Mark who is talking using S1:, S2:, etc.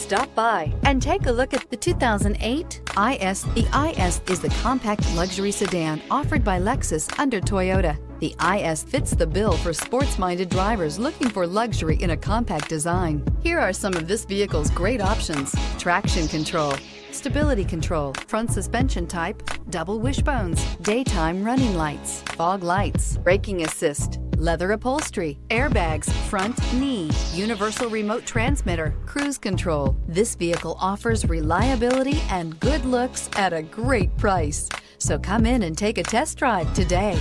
S1: Stop by and take a look at the 2008 IS. The IS is the compact luxury sedan offered by Lexus under Toyota. The IS fits the bill for sports-minded drivers looking for luxury in a compact design. Here are some of this vehicle's great options: traction control, stability control, front suspension type, double wishbones, daytime running lights, fog lights, braking assist, leather upholstery, airbags, front knee, universal remote transmitter, cruise control. This vehicle offers reliability and good looks at a great price. So come in and take a test drive today.